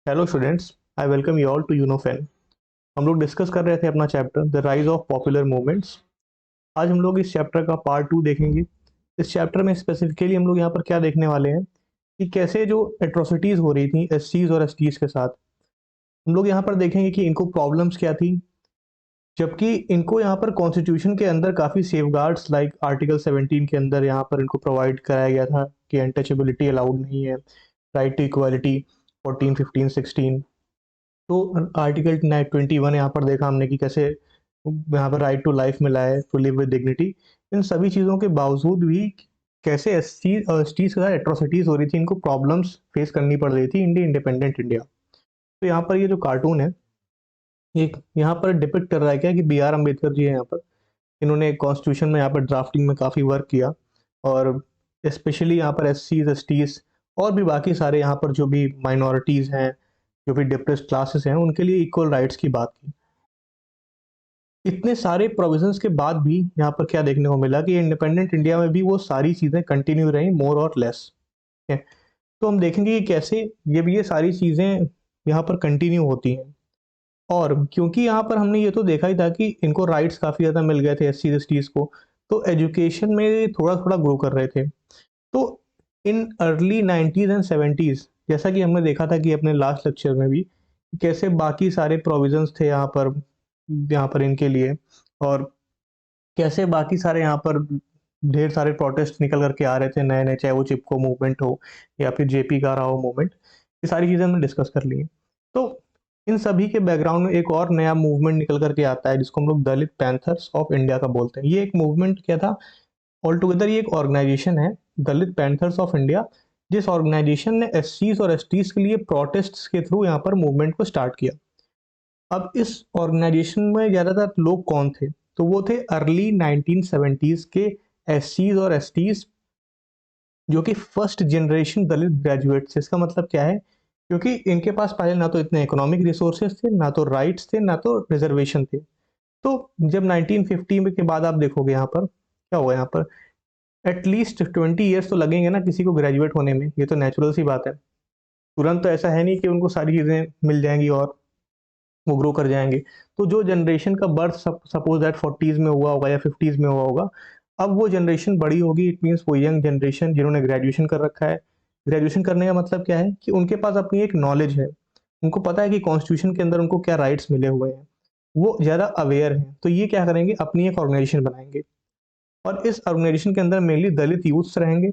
Hello students, I welcome you all to यूनोफेन। हम लोग डिस्कस कर रहे थे अपना chapter the rise of popular movements. आज हम लोग इस चैप्टर का पार्ट 2 देखेंगे। इस चैप्टर में स्पेसिफिकली हम लोग यहाँ पर क्या देखने वाले हैं कि कैसे जो एट्रोसिटीज़ हो रही थी एससीज और एसटीज के साथ, हम लोग यहाँ पर देखेंगे कि इनको प्रॉब्लम्स क्या थी, जबकि इनको यहाँ पर कॉन्स्टिट्यूशन के अंदर काफ़ी सेफगार्ड्स लाइक आर्टिकल 17 के अंदर यहाँ पर इनको प्रोवाइड कराया गया था कि अनटचेबिलिटी अलाउड नहीं है, राइट टू इक्वालिटी 14, 15, 16। तो आर्टिकल 21 यहाँ पर देखा हमने कि कैसे यहाँ पर राइट टू लाइफ मिला है, टू लिव विद डिग्निटी। इन सभी चीज़ों के बावजूद भी कैसे एसटीज के साथ एट्रोसिटीज हो रही थी, इनको प्रॉब्लम्स फेस करनी पड़ रही थी इंडिपेंडेंट इंडिया। तो यहाँ पर ये जो कार्टून है, एक यहाँ पर डिपिक्ट कर रहा है क्या कि बी आर अम्बेडकर जी है यहाँ पर। इन्होंने कॉन्स्टिट्यूशन में यहाँ पर ड्राफ्टिंग में काफ़ी वर्क किया, और स्पेशली यहाँ पर एस सीज एस टीज और भी बाकी सारे यहाँ पर जो भी माइनॉरिटीज़ हैं, जो भी डिप्रेस्ड क्लासेस हैं, उनके लिए इक्वल राइट्स की बात की। इतने सारे प्रोविजंस के बाद भी यहाँ पर क्या देखने को मिला कि इंडिपेंडेंट इंडिया में भी वो सारी चीज़ें कंटिन्यू रही मोर और लेस। है। तो हम देखेंगे कि कैसे ये सारी चीज़ें यहाँ पर कंटिन्यू होती हैं। और क्योंकि यहाँ पर हमने ये तो देखा ही था कि इनको राइट्स काफ़ी ज़्यादा मिल गए थे एस सी एस टीज़ को, तो एजुकेशन में थोड़ा थोड़ा ग्रो कर रहे थे। तो in early 90s and 70s, जैसा कि हमने देखा था कि अपने लास्ट लेक्चर में भी, कैसे बाकी सारे प्रोविजंस थे यहाँ पर इनके लिए, और कैसे बाकी सारे यहाँ पर ढेर सारे प्रोटेस्ट निकल करके आ रहे थे नए नए, चाहे वो चिपको मूवमेंट हो या फिर जेपी का रहा हो मूवमेंट। ये सारी चीज़ें हमने डिस्कस कर ली हैं। तो इन सभी के बैकग्राउंड में एक और नया मूवमेंट निकल करके आता है जिसको हम लोग दलित पैंथर्स ऑफ इंडिया का बोलते हैं। ये एक मूवमेंट क्या था, ऑल टुगेदर ये एक ऑर्गेनाइजेशन है, दलित पैंथर्स ऑफ इंडिया, जिस ऑर्गेनाइजेशन ने एससीज और एसटीज के लिए प्रोटेस्ट्स के थ्रू यहाँ पर मूवमेंट को स्टार्ट किया। अब इस ऑर्गेनाइजेशन में ज़्यादातर लोग कौन थे, तो वो थे अर्ली 1970s के एससीज और एसटीज, जो कि फर्स्ट जनरेशन दलित ग्रेजुएट्स। इसका मतलब क्या है, क्योंकि इनके पास पहले ना तो इतने इकोनॉमिक रिसोर्सेज थे, ना तो राइट्स थे, ना तो रिजर्वेशन थे। तो जब 1950 के बाद आप देखोगे यहाँ पर क्या हुआ, यहाँ पर एटलीस्ट 20 ईयर्स तो लगेंगे ना किसी को ग्रेजुएट होने में, ये तो नेचुरल सी बात है। तुरंत तो ऐसा है नहीं कि उनको सारी चीज़ें मिल जाएंगी और वो ग्रो कर जाएंगे। तो जो जनरेशन का बर्थ सपोज दैट 40s में हुआ होगा या 50s में हुआ होगा, अब वो जनरेशन बड़ी होगी, इट मीन्स वो यंग जनरेशन जिन्होंने ग्रेजुएशन कर रखा है। ग्रेजुएशन करने का मतलब क्या है कि उनके पास अपनी एक नॉलेज है, उनको पता है कि कॉन्स्टिट्यूशन के अंदर उनको क्या राइट्स मिले हुए हैं, वो ज़्यादा अवेयर हैं। तो ये क्या करेंगे, अपनी एक ऑर्गेनाइजेशन बनाएंगे, और इस ऑर्गेनाइजेशन के अंदर मेनली दलित यूथ्स रहेंगे।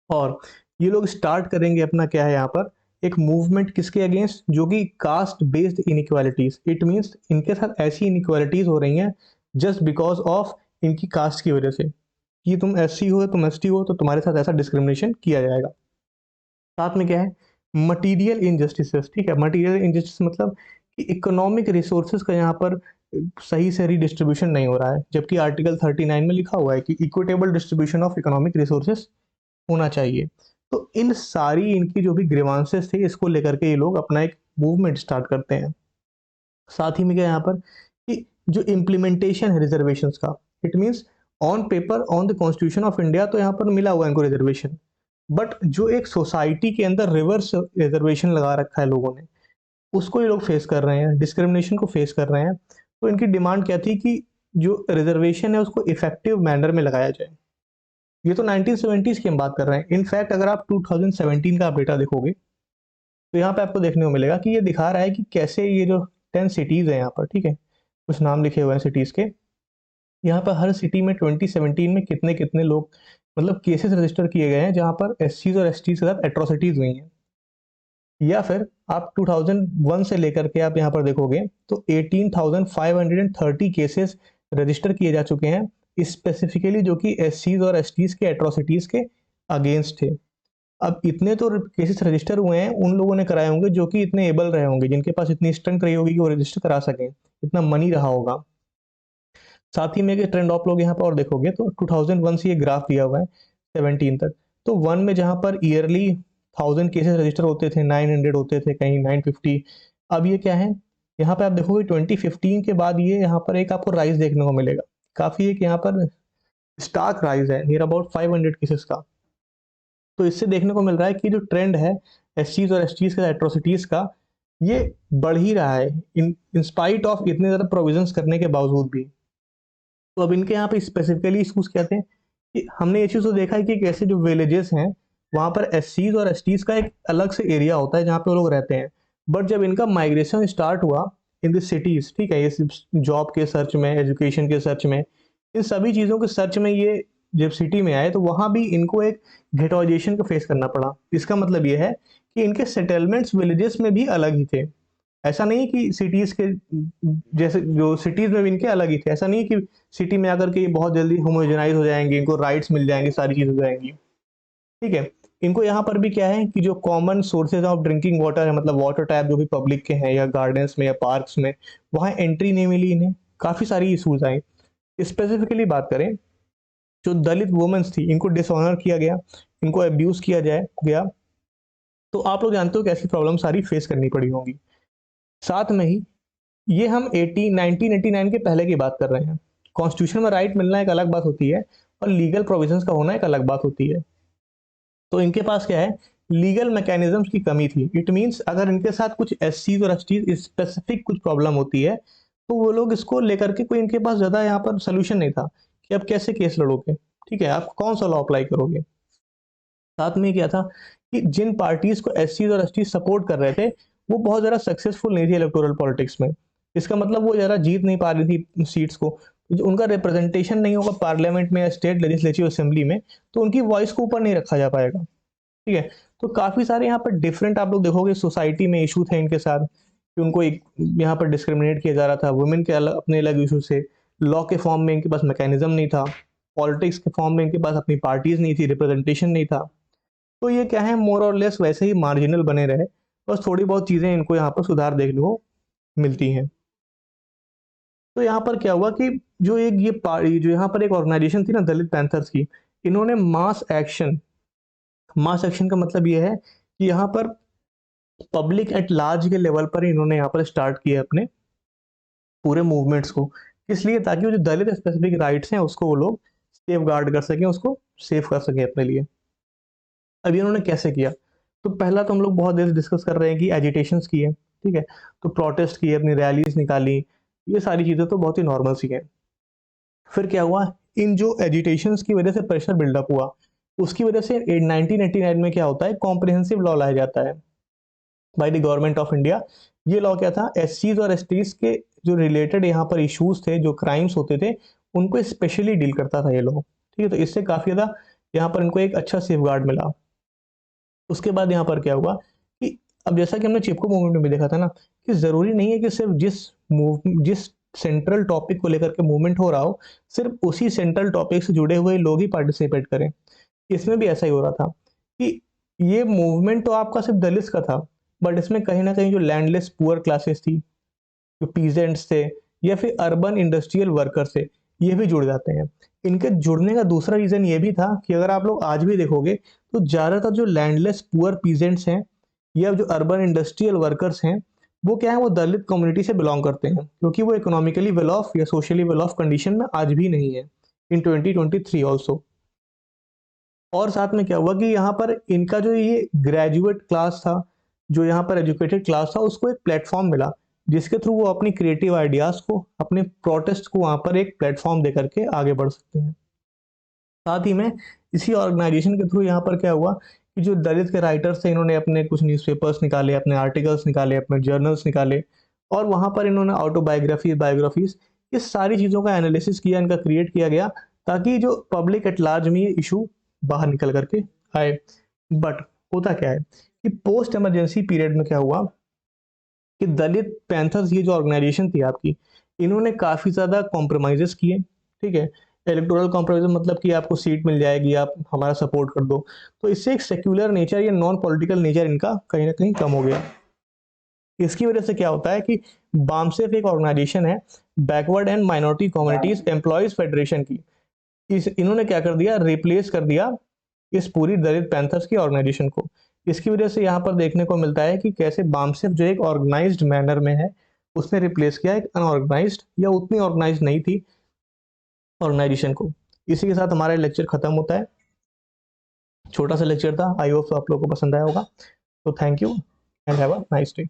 और ये लोग स्टार्ट करेंगे अपना क्या है यहाँ पर, एक मूवमेंट किसके अगेंस्ट, जो कि caste based inequalities. It means इनके साथ ऐसी इनइक्वालिटीज हो रही हैं जस्ट बिकॉज ऑफ इनकी कास्ट की वजह से, कि तुम एससी हो, तुम एसटी हो, तो तुम्हारे साथ ऐसा डिस्क्रिमिनेशन किया जाएगा। साथ में क्या है, मटीरियल इनजस्टिसेस। ठीक है, मटीरियल इनजस्टिस मतलब कि इकोनॉमिक रिसोर्सेज का यहाँ पर सही से रिडिस्ट्रीब्यूशन नहीं हो रहा है, जबकि आर्टिकल 39 में लिखा हुआ है कि equitable distribution of economic resources होना चाहिए। तो इन सारी इनकी जो भी ग्रीवांसेस थे, इसको लेकर के ये लोग अपना एक मूवमेंट स्टार्ट करते हैं। साथ ही में क्या यहाँ पर कि जो इम्प्लीमेंटेशन है रिजर्वेशंस का, it means on paper on the constitution of India तो यहाँ पर मिला हुआ है इनको रिजर्वेशन, बट जो एक सोसाइटी के अंदर रिवर्स रिजर्वेशन लगा रखा है लोगों ने, उसको ये लोग फेस कर रहे हैं, डिस्क्रिमिनेशन को फेस कर रहे हैं। तो इनकी डिमांड क्या थी कि जो रिजर्वेशन है उसको इफेक्टिव मैनर में लगाया जाए। ये तो 1970s की हम बात कर रहे हैं। इनफैक्ट अगर आप 2017 का आप डेटा देखोगे, तो यहाँ पे आपको देखने को मिलेगा कि ये दिखा रहा है कि कैसे ये जो 10 सिटीज़ है यहाँ पर, ठीक है, कुछ नाम लिखे हुए हैं सिटीज़ के, यहाँ पर हर सिटी में 2017 में कितने कितने लोग मतलब केसेस रजिस्टर किए गए हैं जहाँ पर एससीज और एसटीज के साथ एट्रोसिटीज हुई हैं। या फिर आप 2001 से लेकर के आप यहाँ पर देखोगे तो 18,530 केसेस रजिस्टर किए जा चुके हैं, स्पेसिफिकली जो कि एससीज और एसटीज के एट्रोसिटीज के अगेंस्ट थे। अब इतने तो केसेस रजिस्टर हुए हैं उन लोगों ने कराए होंगे जो कि इतने एबल रहे होंगे, जिनके पास इतनी स्ट्रेंथ रही होगी कि वो रजिस्टर करा सकें, इतना मनी रहा होगा। साथ ही में एक ट्रेंड आप लोग यहाँ पर और देखोगे तो 2001 से ये ग्राफ दिया हुआ है 17 तक। तो वन में जहाँ पर ईयरली 1000 केसेस रजिस्टर होते थे, 900 होते थे, कहीं 950। अब ये क्या है, यहाँ पे आप देखोगे 2015 के बाद ये यहाँ पर एक आपको राइज देखने को मिलेगा, काफ़ी एक यहाँ पर स्टार्क राइज है, नियर अबाउट 500 केसेस का। तो इससे देखने को मिल रहा है कि जो ट्रेंड है एस और एस का एट्रोसिटीज़ का, ये जो ट्रेंड है एस और एस का एट्रोसिटीज़ का, ये बढ़ ही रहा है इन स्पाइट ऑफ इतने ज़्यादा प्रोविजंस करने के बावजूद भी। तो अब इनके यहाँ पे स्पेसिफिकली इशूज़ क्या थे कि हमने ये चीज़ तो देखा है कि कैसे जो विलेजेस हैं वहाँ पर एस और एस का एक अलग से एरिया होता है जहाँ पे वो लोग रहते हैं। बट जब इनका माइग्रेशन स्टार्ट हुआ इन द सिटीज़, ठीक है, ये जॉब के सर्च में, एजुकेशन के सर्च में, इन सभी चीज़ों के सर्च में ये जब सिटी में आए तो वहाँ भी इनको एक गेटोइजेशन को फेस करना पड़ा। इसका मतलब ये है कि इनके सेटलमेंट्स विलेजेस में भी अलग ही थे। ऐसा नहीं कि सिटीज़ के जैसे जो सिटीज़ में भी इनके अलग ही थे। ऐसा नहीं कि सिटी में आकर के ये बहुत जल्दी होमोजेनाइज हो जाएंगे, इनको राइट्स मिल जाएंगे, सारी चीज़ हो जाएंगी, ठीक है। इनको यहाँ पर भी क्या है कि जो common sources of drinking water है, मतलब वाटर टैप जो भी पब्लिक के हैं या गार्डन्स में या पार्क्स में, वहाँ एंट्री नहीं मिली इन्हें। काफ़ी सारी इशूज आए। स्पेसिफिकली बात करें, जो दलित वुमेन्स थी इनको डिसऑनर किया गया, इनको अब्यूज़ किया गया। तो आप लोग जानते हो कि ऐसी प्रॉब्लम सारी फेस करनी पड़ी होंगी। साथ में ही ये हम 1989 के पहले की बात कर रहे हैं। कॉन्स्टिट्यूशन में राइट मिलना एक अलग बात होती है और लीगल प्रोविजंस का होना एक अलग बात होती है। तो इनके पास क्या है, लीगल मैकेनिज्म्स की कमी थी। इट मींस अगर इनके साथ कुछ एससी और एसटी स्पेसिफिक कुछ प्रॉब्लम होती है तो वो लोग इसको लेकर के कोई इनके पास ज़्यादा यहाँ पर सोल्यूशन नहीं था कि अब कैसे केस लड़ोगे, ठीक है, आप कौन सा लॉ अप्लाई करोगे। साथ में क्या था कि जिन पार्टीज को एससी और एसटी सपोर्ट कर रहे थे वो बहुत ज़्यादा सक्सेसफुल नहीं थी इलेक्टोरल पॉलिटिक्स में। इसका मतलब वो ज़्यादा जीत नहीं पा रही थी सीट्स को। जो उनका रिप्रेजेंटेशन नहीं होगा पार्लियामेंट में या स्टेट लेजिस्लेटिव असेंबली में, तो उनकी वॉइस को ऊपर नहीं रखा जा पाएगा, ठीक है। तो काफ़ी सारे यहाँ पर डिफरेंट आप लोग देखोगे सोसाइटी में इशू थे इनके साथ कि उनको एक यहाँ पर डिस्क्रिमिनेट किया जा रहा था। वुमेन के अलग अपने अलग इशू से, लॉ के फॉर्म में इनके पास मैकेनिज्म नहीं था, पॉलिटिक्स के फॉर्म में इनके पास अपनी पार्टीज नहीं थी, रिप्रेजेंटेशन नहीं था। तो ये क्या है, मोर और लेस वैसे ही मार्जिनल बने रहे। बस थोड़ी बहुत चीज़ें इनको यहाँ पर सुधार देखने को मिलती हैं। तो यहाँ पर क्या हुआ कि जो एक ये पार्टी जो यहाँ पर एक ऑर्गेनाइजेशन थी ना दलित पैंथर्स की, इन्होंने मास एक्शन का मतलब ये है कि यहाँ पर पब्लिक एट लार्ज के लेवल पर इन्होंने यहाँ पर स्टार्ट किया अपने पूरे मूवमेंट्स को। इसलिए ताकि वो जो दलित स्पेसिफिक राइट्स हैं उसको वो लोग सेफ गार्ड कर सकें, उसको सेफ कर सकें अपने लिए। अब इन्होंने कैसे किया, तो पहला तो हम लोग बहुत देर से डिस्कस कर रहे हैं कि एजिटेशंस किए, ठीक है, तो प्रोटेस्ट किए, अपनी रैलीज निकाली, ये सारी चीज़ें तो बहुत ही नॉर्मल सी हैं। फिर क्या हुआ, इन जो एजिटेशंस की वजह से प्रेशर बिल्डअप हुआ, उसकी वजह से 1989 में क्या होता है, कॉम्प्रिहेंसिव लॉ लाया जाता है by the government of India. ये लॉ क्या था, एससीज और एसटीज के जो रिलेटेड यहाँ पर इश्यूज थे, जो क्राइम्स होते थे, उनको स्पेशली डील करता था ये लॉ, ठीक है। तो इससे काफ़ी ज़्यादा यहाँ पर इनको एक अच्छा सेफ गार्ड मिला। उसके बाद यहाँ पर क्या हुआ कि अब जैसा कि हमने चिपको मूवमेंट में भी देखा था ना कि ज़रूरी नहीं है कि सिर्फ जिस सेंट्रल टॉपिक को लेकर के मूवमेंट हो रहा हो, सिर्फ उसी सेंट्रल टॉपिक से जुड़े हुए लोग ही पार्टिसिपेट करें। इसमें भी ऐसा ही हो रहा था कि ये मूवमेंट तो आपका सिर्फ दलित का था, बट इसमें कहीं ना कहीं जो लैंडलेस पुअर क्लासेस थी, जो पीजेंट्स थे या फिर अर्बन इंडस्ट्रियल वर्कर्स थे, ये भी जुड़ जाते हैं। इनके जुड़ने का दूसरा रीज़न ये भी था कि अगर आप लोग आज भी देखोगे तो ज़्यादातर जो लैंडलेस पुअर पीजेंट्स हैं या जो अर्बन इंडस्ट्रियल वर्कर्स हैं, वो क्या है, वो दलित कम्युनिटी से बिलोंग करते हैं, क्योंकि वो इकोनॉमिकली वेल ऑफ या सोशली वेल ऑफ कंडीशन में आज भी नहीं है इन 2023 ऑल्सो। और साथ में क्या हुआ कि यहाँ पर इनका जो ये ग्रेजुएट क्लास था, जो यहाँ पर एजुकेटेड क्लास था, उसको एक प्लेटफॉर्म मिला जिसके थ्रू वो अपनी क्रिएटिव आइडियाज़ को, अपने प्रोटेस्ट को वहाँ पर एक प्लेटफॉर्म दे करके आगे बढ़ सकते हैं। साथ ही में इसी ऑर्गेनाइजेशन के थ्रू यहाँ पर क्या हुआ कि जो दलित के राइटर्स थे, इन्होंने अपने कुछ न्यूज़पेपर्स निकाले, अपने आर्टिकल्स निकाले, अपने जर्नल्स निकाले, और वहाँ पर इन्होंने ऑटोबायोग्राफी, बायोग्राफीज, इस सारी चीज़ों का एनालिसिस किया, इनका क्रिएट किया गया ताकि जो पब्लिक एट लार्ज में ये इशू बाहर निकल करके आए। बट होता क्या है कि पोस्ट इमरजेंसी पीरियड में क्या हुआ कि दलित पैंथर्स, ये जो ऑर्गेनाइजेशन थी आपकी, इन्होंने काफ़ी ज़्यादा कॉम्प्रोमाइज़ेस किए, ठीक है। इलेक्टोरल कॉम्प्रोमाइज मतलब कि आपको सीट मिल जाएगी, आप हमारा सपोर्ट कर दो। तो इससे एक सेक्युलर नेचर या नॉन पॉलिटिकल नेचर इनका कहीं ना कहीं कम हो गया। इसकी वजह से क्या होता है कि बामसेफ एक ऑर्गेनाइजेशन है, backward and minority communities employees federation की, इस इन्होंने क्या कर दिया, रिप्लेस कर दिया इस पूरी दलित पैंथर्स की ऑर्गेनाइजेशन को। इसकी वजह से यहाँ पर देखने को मिलता है कि कैसे बामसेफ जो एक ऑर्गेनाइज्ड मैनर में है, उसने रिप्लेस किया एक अनऑर्गेनाइज्ड या उतनी ऑर्गेनाइज्ड नहीं थी ऑर्गेनाइजेशन को। इसी के साथ हमारा लेक्चर खत्म होता है। छोटा सा लेक्चर था, आई होप आप लोगों को पसंद आया होगा। तो thank you and have a nice day.